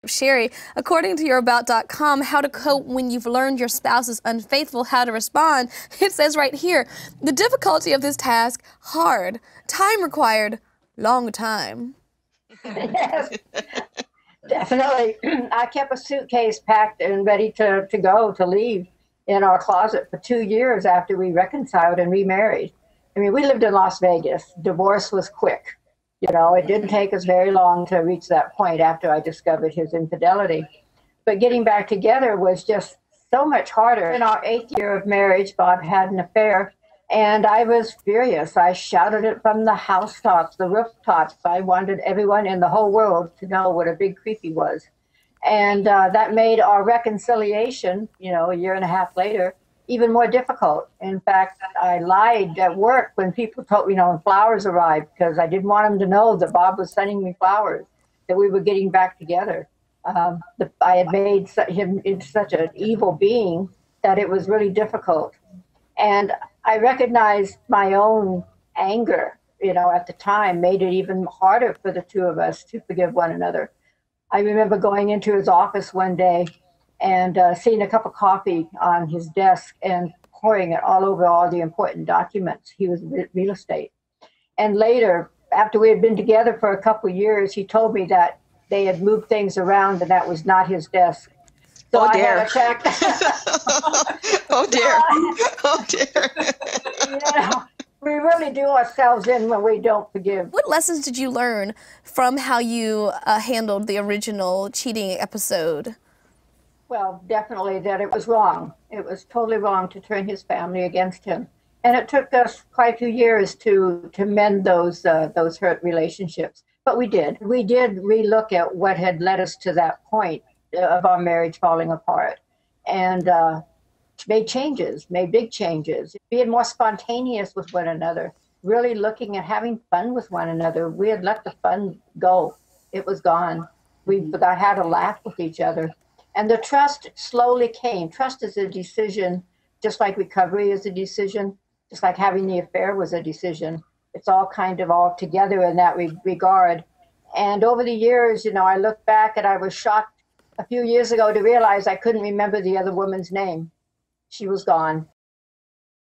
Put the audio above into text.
Sheri, according to yourabout.com, how to cope when you've learned your spouse is unfaithful, how to respond, it says right here, the difficulty of this task, hard, time required, long time. Yes, definitely. I kept a suitcase packed and ready to go, to leave in our closet for 2 years after we reconciled and remarried. I mean, we lived in Las Vegas. Divorce was quick. You know, it didn't take us very long to reach that point after I discovered his infidelity. But getting back together was just so much harder. In our 8th year of marriage, Bob had an affair, and I was furious. I shouted it from the housetops, the rooftops. I wanted everyone in the whole world to know what a big creep he was. And that made our reconciliation, you know, a year and a half later, even more difficult. In fact, I lied at work when people told me, you know, when flowers arrived, because I didn't want them to know that Bob was sending me flowers, that we were getting back together. I had made him into such an evil being that it was really difficult. And I recognized my own anger, you know, at the time made it even harder for the two of us to forgive one another. I remember going into his office one day and seeing a cup of coffee on his desk and pouring it all over all the important documents. He was real estate. And later, after we had been together for a couple of years, he told me that they had moved things around and that was not his desk. So oh, dear. I had checked. Oh, dear. Oh, dear. You know, we really do ourselves in when we don't forgive. What lessons did you learn from how you handled the original cheating episode? Well, definitely that it was wrong. It was totally wrong to turn his family against him. And it took us quite a few years to mend those hurt relationships. But we did. We did relook at what had led us to that point of our marriage falling apart. And made changes, made big changes, being more spontaneous with one another, really looking at having fun with one another. We had let the fun go. It was gone. We forgot how to laugh with each other. And the trust slowly came. Trust is a decision, just like recovery is a decision, just like having the affair was a decision. It's all kind of all together in that regard. And over the years, you know, I look back and I was shocked a few years ago to realize I couldn't remember the other woman's name. She was gone.